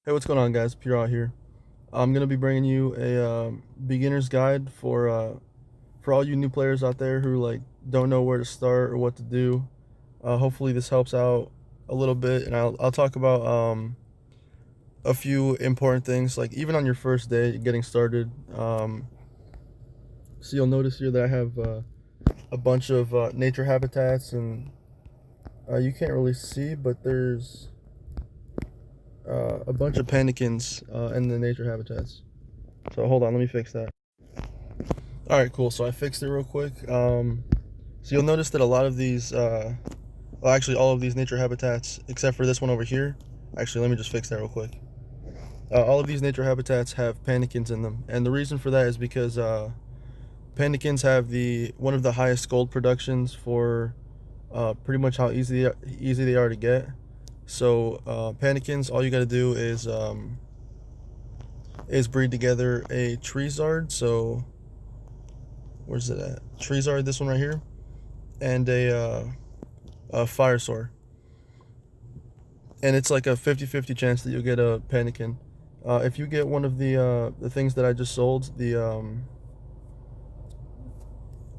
Hey, what's going on, guys? Pierre out here. I'm gonna be bringing you a beginner's guide for all you new players out there who don't know where to start or what to do. Hopefully, this helps out a little bit, and I'll talk about a few important things, like even on your first day getting started. So you'll notice here that I have a bunch of nature habitats, and you can't really see, but there's a bunch of pannikins in the nature habitats. So hold on, let me fix that. All right, cool. So I fixed it real quick. So you'll notice that a lot of these, well, actually, all of these nature habitats, except for this one over here. Actually, let me just fix that real quick. All of these nature habitats have pannikins in them, and the reason for that is because pannikins have the one of the highest gold productions for pretty much how easy they are to get. So pannikins, all you got to do is breed together a Treezard. So where's it at? Treezard, this one right here, and a Firesaur. And it's like a 50-50 chance that you'll get a Panikin. If you get one of the things that I just sold, the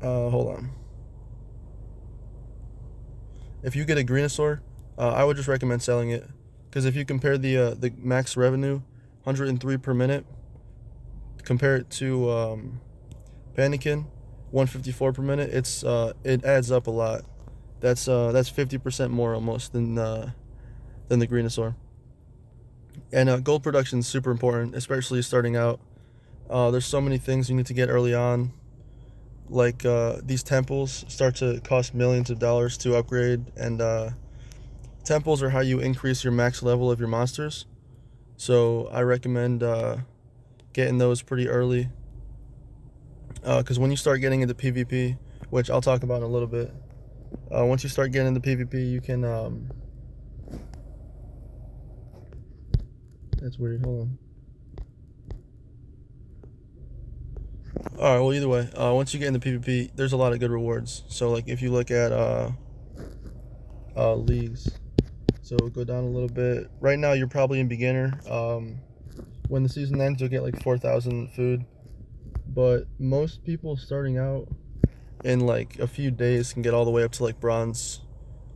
hold on. If you get a Greenasaur, I would just recommend selling it, because if you compare the max revenue, 103 per minute, compare it to Panikin, 154 per minute, it adds up a lot. That's 50% more almost than the Greenasaur. And gold production is super important, especially starting out. There's so many things you need to get early on. Like these temples start to cost millions of dollars to upgrade, and temples are how you increase your max level of your monsters. So I recommend getting those pretty early, because when you start getting into PvP, which I'll talk about in a little bit, once you start getting into PvP, you can. That's weird. Hold on. All right. Well, either way, once you get into PvP, there's a lot of good rewards. So like if you look at leagues, so go down a little bit. Right now, you're probably in beginner. When the season ends, you'll get like 4,000 food. But most people starting out in like a few days can get all the way up to like bronze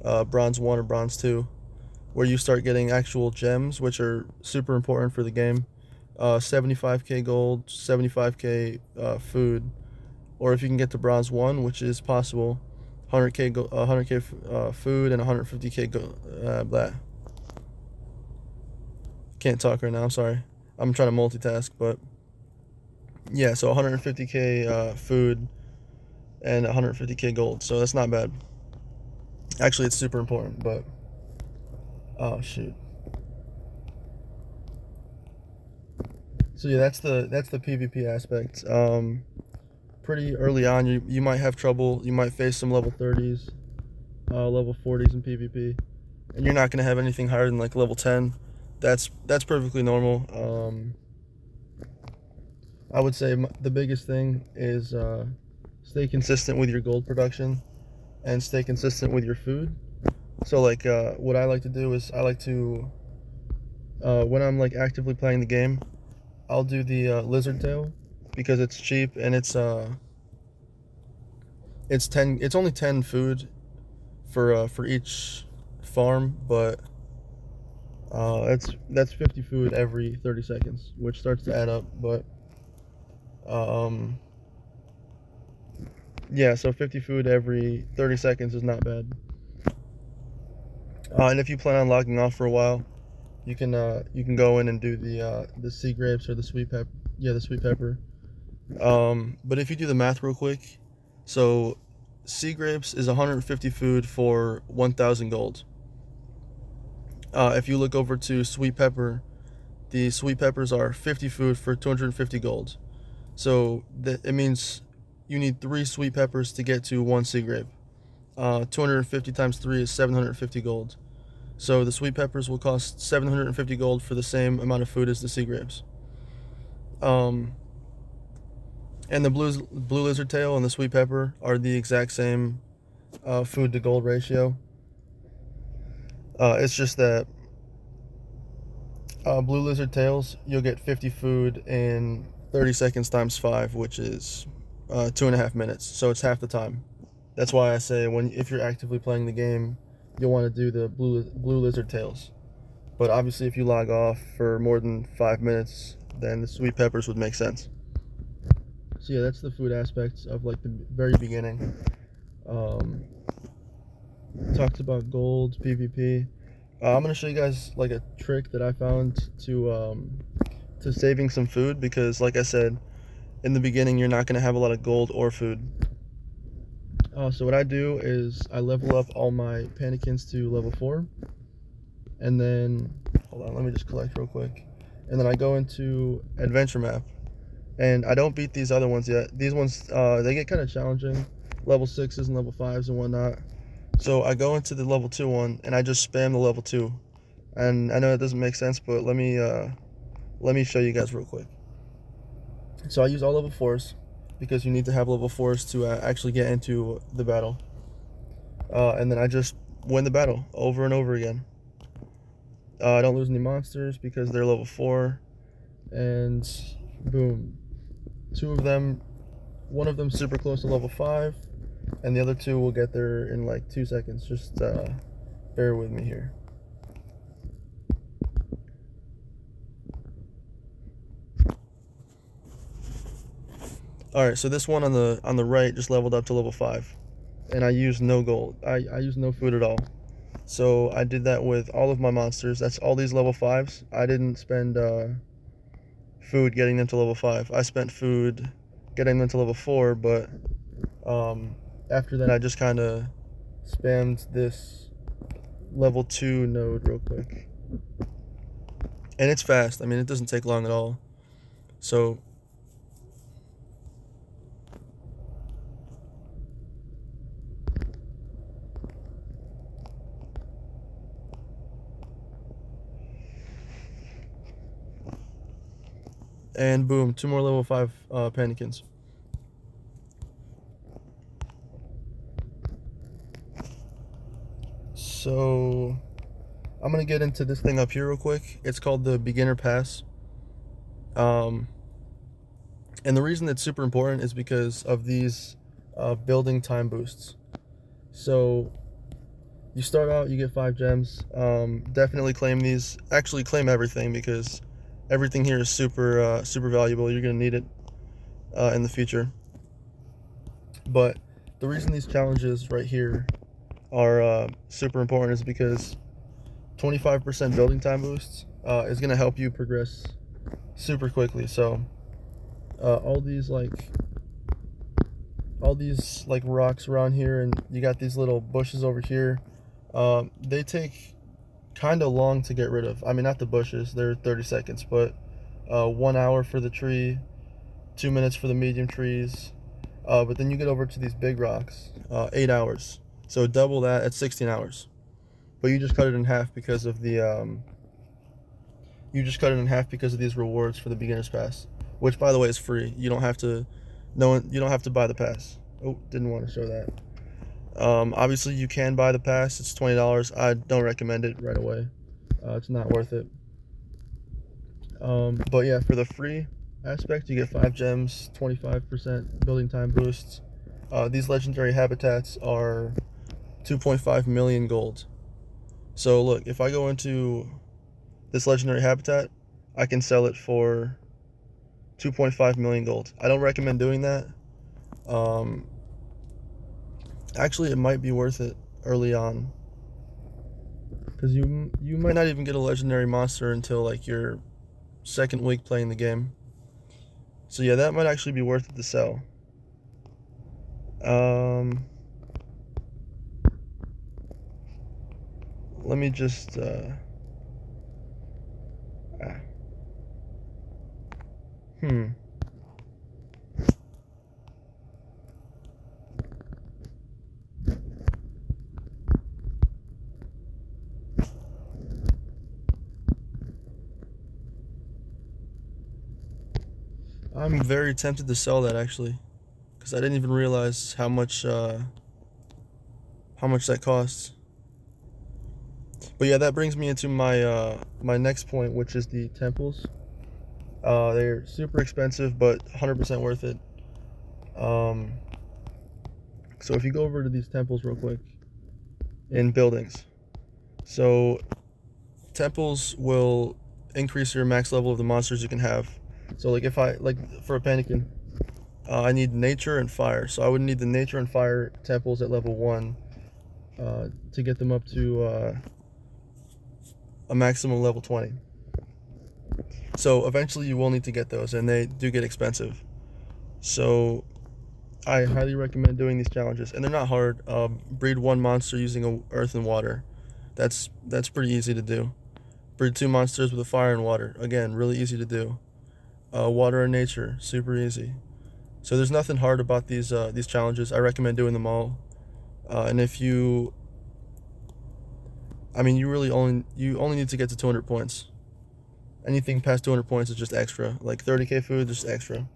1 or bronze 2, where you start getting actual gems, which are super important for the game. 75k gold, 75k food, or if you can get to bronze 1, which is possible, 100k food and 150k that. Can't talk right now. I'm sorry. I'm trying to multitask, but yeah. So 150k food and 150k gold. So that's not bad. Actually, it's super important. But oh shoot. So yeah, that's the PvP aspect. Pretty early on, you might have trouble. You might face some level 30s, level 40s in PvP, and you're not gonna have anything higher than like level 10. That's perfectly normal. I would say the biggest thing is stay consistent with your gold production and stay consistent with your food. So like what I like to do is I like to when I'm like actively playing the game, I'll do the lizard tail, because it's cheap and it's only 10 food for each farm, but that's 50 food every 30 seconds, which starts to add up. But um yeah, so 50 food every 30 seconds is not bad. And if you plan on logging off for a while, you can go in and do the sea grapes or the sweet pepper. Yeah, the sweet pepper. But if you do the math real quick, so sea grapes is 150 food for 1,000 gold. If you look over to sweet pepper, the sweet peppers are 50 food for 250 gold. So it means you need 3 sweet peppers to get to 1 sea grape. 250 times 3 is 750 gold. So the sweet peppers will cost 750 gold for the same amount of food as the sea grapes. Um, and the blue lizard tail and the sweet pepper are the exact same food to gold ratio. It's just that Blue Lizard Tails, you'll get 50 food in 30 seconds times 5, which is 2.5 minutes. So it's half the time. That's why I say if you're actively playing the game, you'll want to do the Blue Lizard Tails. But obviously, if you log off for more than 5 minutes, then the sweet peppers would make sense. So yeah, that's the food aspects of like the very beginning. Talked about gold, PvP. I'm gonna show you guys like a trick that I found to saving some food, because like I said, in the beginning you're not gonna have a lot of gold or food. So what I do is I level up all my Pannikins to level 4, and then hold on, let me just collect real quick, and then I go into adventure map, and I don't beat these other ones yet. These ones they get kind of challenging, level 6s and level 5s and whatnot. So I go into the level 2 one and I just spam the level 2. And I know it doesn't make sense, but let me show you guys real quick. So I use all level 4s because you need to have level 4s to actually get into the battle. And then I just win the battle over and over again. I don't lose any monsters because they're level 4. And boom. One of them super close to level 5. And the other 2 will get there in like 2 seconds. Just bear with me here. Alright, so this one on the right just leveled up to level 5. And I used no gold. I used no food at all. So I did that with all of my monsters. That's all these level 5s. I didn't spend food getting them to level 5. I spent food getting them to level 4, but after that I just kind of spammed this level 2 node real quick. And it's fast. I mean, it doesn't take long at all. So and boom, 2 more level 5 Pannikins. So I'm gonna get into this thing up here real quick. It's called the beginner pass. And the reason it's super important is because of these building time boosts. So you start out, you get 5 gems. Definitely claim these. Actually, claim everything, because everything here is super valuable. You're gonna need it in the future. But the reason these challenges right here are super important is because 25% building time boosts is going to help you progress super quickly. So all these rocks around here, and you got these little bushes over here, they take kind of long to get rid of. I mean, not the bushes, they're 30 seconds, but 1 hour for the tree, 2 minutes for the medium trees. But then you get over to these big rocks, 8 hours. So double that at 16 hours. But you just cut it in half because of these rewards for the beginner's pass, which by the way is free. You don't have to buy the pass. Oh, didn't want to show that. Obviously you can buy the pass. It's $20. I don't recommend it right away. It's not worth it. But yeah, for the free aspect, you get 5 gems, 25% building time boosts. These legendary habitats are 2.5 million gold. So look, if I go into this legendary habitat, I can sell it for 2.5 million gold. I don't recommend doing that. Actually, it might be worth it early on, because you might not even get a legendary monster until like your second week playing the game. So yeah, that might actually be worth it to sell. Let me just I'm very tempted to sell that, actually, because I didn't even realize how much that costs. But yeah, that brings me into my next point, which is the temples. They're super expensive, but 100% worth it. Um, so if you go over to these temples real quick in buildings, so temples will increase your max level of the monsters you can have. So like if I like for a Panikin, I need nature and fire. So I would need the nature and fire temples at level 1 to get them up to a maximum level 20. So eventually you will need to get those, and they do get expensive. So I highly recommend doing these challenges, and they're not hard. Breed 1 monster using earth and water. That's pretty easy to do. Breed 2 monsters with a fire and water. Again, really easy to do. Water and nature, super easy. So there's nothing hard about these challenges. I recommend doing them all. And if you, I mean, you only need to get to 200 points. Anything past 200 points is just extra. Like 30k food, just extra.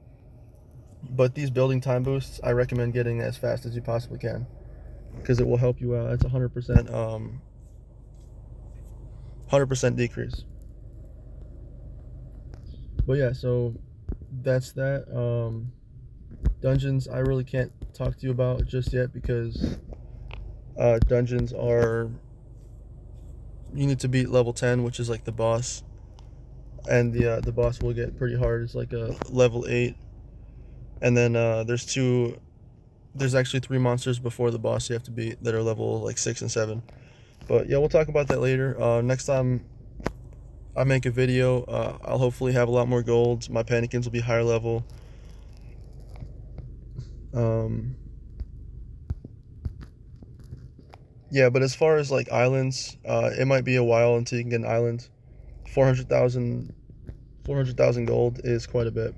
But these building time boosts, I recommend getting as fast as you possibly can, because it will help you out. It's 100% decrease. But yeah, so that's that. Dungeons, I really can't talk to you about just yet, because dungeons are, you need to beat level 10, which is like the boss, and the boss will get pretty hard. It's like a level 8, and then there's actually 3 monsters before the boss you have to beat that are level like 6 and 7. But yeah, we'll talk about that later. Next time I make a video, I'll hopefully have a lot more gold. My Panikins will be higher level. Um, yeah, but as far as like islands, it might be a while until you can get an island. 400,000 gold is quite a bit.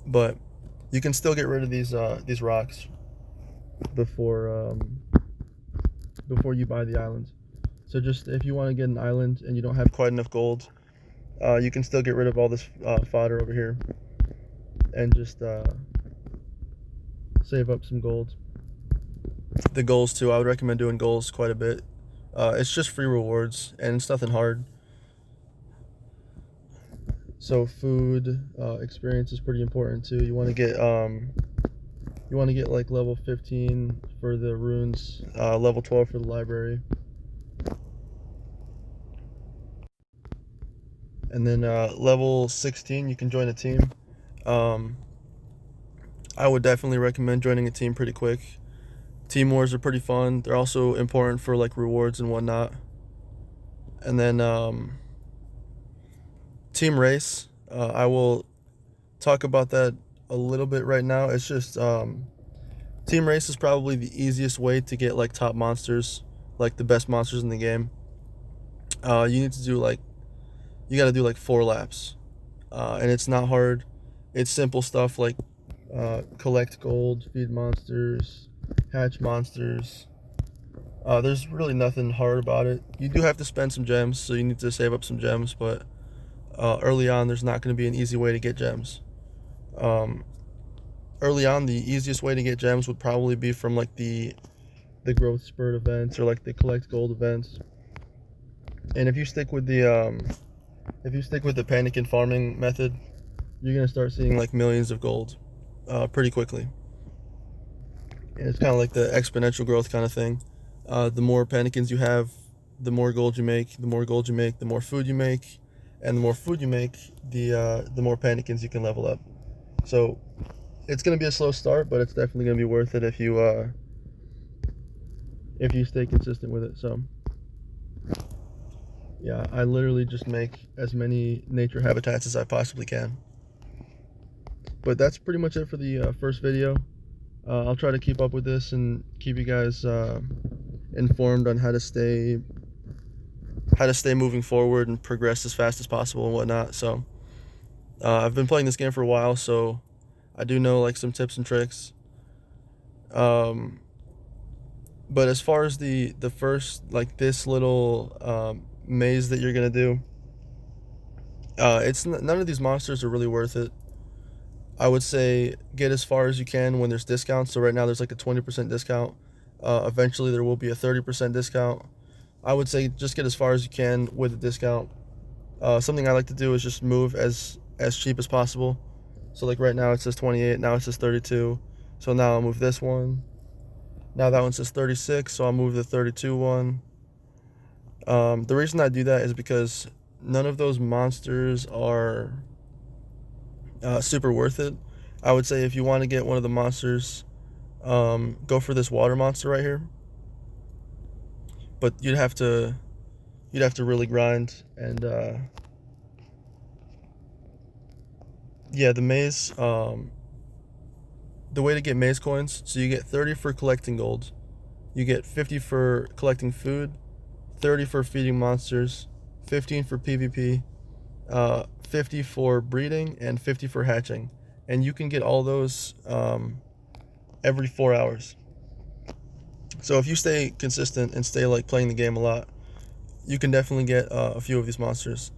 But you can still get rid of these rocks before before you buy the island. So just if you want to get an island and you don't have quite enough gold, you can still get rid of all this fodder over here and just save up some gold. The goals too, I would recommend doing goals quite a bit. It's just free rewards and it's nothing hard. So food experience is pretty important too. You want to get like level 15 for the runes, level 12 for the library, and then level 16 you can join a team. Um, I would definitely recommend joining a team pretty quick. Team wars are pretty fun. They're also important for like rewards and whatnot. And then team race, I will talk about that a little bit right now. It's just team race is probably the easiest way to get like top monsters, like the best monsters in the game. You need to do like, you got to do like 4 laps, and it's not hard. It's simple stuff like collect gold, feed monsters, hatch monsters. There's really nothing hard about it. You do have to spend some gems, so you need to save up some gems, but early on there's not going to be an easy way to get gems. Um, Early on, the easiest way to get gems would probably be from like the growth spurt events or like the collect gold events. And if you stick with the Panikin farming method, you're gonna start seeing like millions of gold pretty quickly. And it's kind of like the exponential growth kind of thing. The more Panikins you have, the more gold you make. The more gold you make, the more food you make, and the more food you make, the more Panikins you can level up. So it's gonna be a slow start, but it's definitely gonna be worth it if you stay consistent with it. So yeah, I literally just make as many nature habitats as I possibly can. But that's pretty much it for the first video. I'll try to keep up with this and keep you guys informed on how to stay moving forward and progress as fast as possible and whatnot. So I've been playing this game for a while, so I do know like some tips and tricks. But as far as the first, like this little maze that you're gonna do, none of these monsters are really worth it. I would say get as far as you can when there's discounts. So right now there's like a 20% discount. Eventually there will be a 30% discount. I would say just get as far as you can with the discount. Something I like to do is just move as cheap as possible. So like right now it says 28, now it says 32. So now I'll move this one. Now that one says 36, so I'll move the 32 one. The reason I do that is because none of those monsters are super worth it. I would say if you want to get one of the monsters, go for this water monster right here. But you'd have to really grind, and yeah, the maze. The way to get maze coins, so you get 30 for collecting gold, you get 50 for collecting food, 30 for feeding monsters, 15 for PvP, 50 for breeding, and 50 for hatching. And you can get all those every 4 hours. So if you stay consistent and stay like playing the game a lot, you can definitely get a few of these monsters.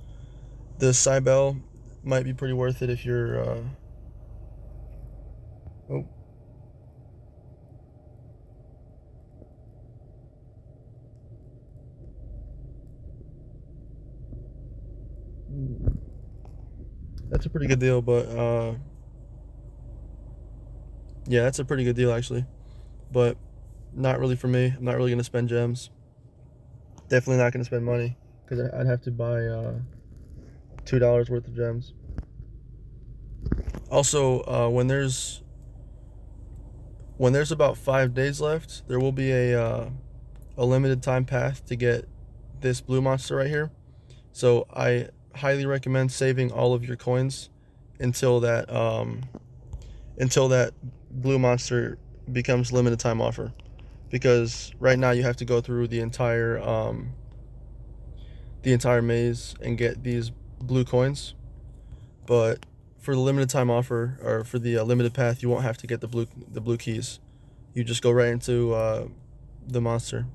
The Cybele might be pretty worth it if you're oh, that's a pretty good deal, but yeah, that's a pretty good deal actually. But not really for me. I'm not really gonna spend gems. Definitely not gonna spend money because I'd have to buy $2 worth of gems. Also, when there's about 5 days left, there will be a limited time path to get this blue monster right here. So I highly recommend saving all of your coins until that blue monster becomes limited time offer, because right now you have to go through the entire maze and get these blue coins. But for the limited time offer, or for the limited path, you won't have to get the blue keys. You just go right into the monster,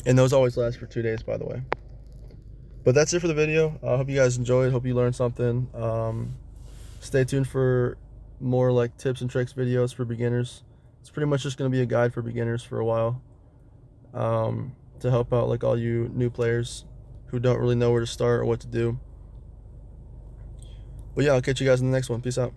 and those always last for 2 days, by the way. But that's it for the video. I hope you guys enjoyed. Hope you learned something. Stay tuned for more like tips and tricks videos for beginners. It's pretty much just going to be a guide for beginners for a while, to help out like all you new players who don't really know where to start or what to do. But yeah, I'll catch you guys in the next one. Peace out.